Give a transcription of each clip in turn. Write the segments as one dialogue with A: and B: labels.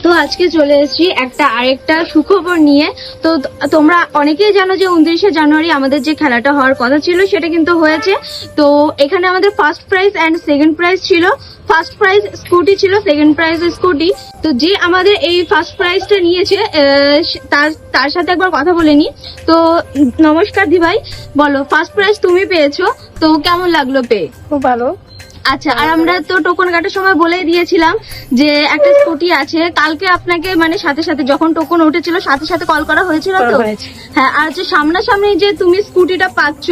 A: তো আজকে চলে এসেছি একটা আরেকটা সুখবর নিয়ে। তো তোমরা অনেকেই জানো যে 29শে জানুয়ারি আমাদের যে খেলাটা হওয়ার কথা ছিল সেটা কিন্তু হয়েছে। তো এখানে আমাদের first prize and second prize ছিল। ফার্স্ট প্রাইজ স্কুটি ছিল, সেকেন্ড প্রাইজ স্কুটি। তো যে আমাদের এই ফার্স্ট প্রাইজটা নিয়েছে তার সাথে একবার কথা বলে নি। তো নমস্কার দি ভাই, বলো ফার্স্ট প্রাইজ তুমি পেয়েছো, তো কেমন লাগলো পেয়ে?
B: খুব ভালো।
A: আচ্ছা, আর আমরা তো টোকন কাটার সময় বলেই দিয়েছিলাম যে একটা স্কুটি আছে। কালকে আপনাকে মানে সাথে সাথে যখন টোকন উঠেছিল সাথে সাথে কল করা হয়েছিল তো? হ্যাঁ। আর যে সামনাসামনি যে তুমি স্কুটিটা পাচ্ছ,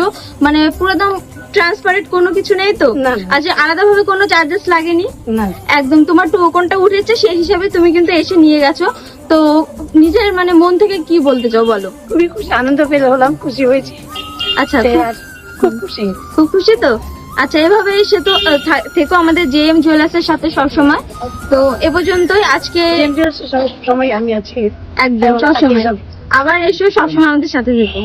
A: মানে পুরো একদম ট্রান্সপারেন্ট, কোনো কিছু নেই তো? আর যে আলাদাভাবে কোনো চার্জেস লাগেনি?
B: না,
A: একদম তোমার টোকনটা উঠেছে সেই হিসাবে তুমি কিন্তু এসে নিয়ে গেছো। তো নিজের মানে মন থেকে কি বলতে চাও বলো?
B: খুবই খুশি, আনন্দ পেল, হলাম, খুশি হয়েছি।
A: আচ্ছা,
B: খুব খুশি।
A: খুব খুশি তো? আচ্ছা, এভাবে সে তো থেকো আমাদের জেএম জুয়েলার্সের সাথে সবসময়। তো এ পর্যন্তই আজকে।
B: সময় আমি আছি,
A: একদম সবসময় আবার এসো, সবসময় আমাদের সাথে থেকো।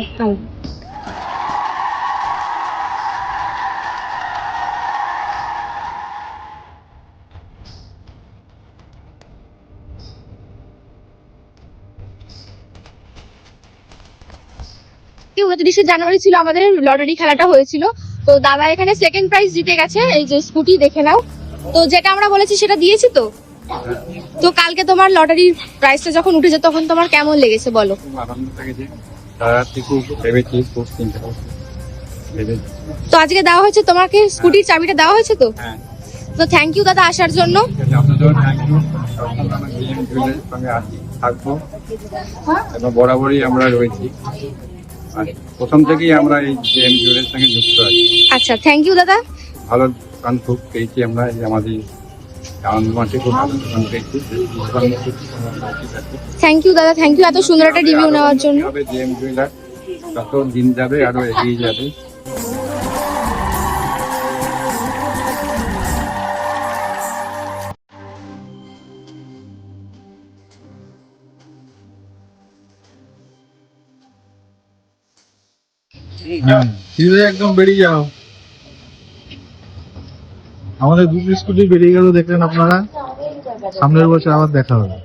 C: কি 29শে জানুয়ারি ছিল আমাদের লটারি খেলাটা হয়েছিল। তো দাদা এখানে সেকেন্ড প্রাইজ জিতে গেছে, এই যে স্কুটি দেখে নাও। তো যেটা আমরা বলেছি সেটা দিয়েছি তো। তো কালকে তোমার লটারির প্রাইসটা যখন উঠেছে তখন তোমার কেমন লেগেছে বলো?
D: খুব আনন্দ লেগেছে, তারা খুব ভেবেছি, খুব চিন্তা ভেবেছি।
C: তো আজকে দেওয়া হয়েছে তোমাকে স্কুটির চাবিটা দেওয়া হয়েছে তো?
D: হ্যাঁ,
C: তো থ্যাংক ইউ দাদা আসার জন্য।
D: আপনাদেরও থ্যাংক ইউ। সবসময় আমরা জিএম জুয়েলার্সের সঙ্গে আছি, থাকবো এবং বরাবরই আমরা রয়েছি। আর প্রথম থেকেই আমরা এই জিএম জুয়েলার্সের সঙ্গে যুক্ত আছি।
C: আচ্ছা, থ্যাংক ইউ দাদা।
D: ভালো দোকান খুব পেয়েছি আমরা, এই আমাদের আনন্দ মাঠে খুব ভালো দোকান পেয়েছি।
C: থ্যাংক ইউ দাদা, থ্যাংক ইউ এত সুন্দর একটা রিভিউ নেওয়ার জন্য।
D: জিএম জুয়েলার্স যত দিন যাবে আরো এগিয়ে যাবে।
E: একদম বেরিয়ে যাও। আমাদের দুটো স্কুটি বেরিয়ে গেল, দেখলেন আপনারা। সামনের বছর আবার দেখা হবে।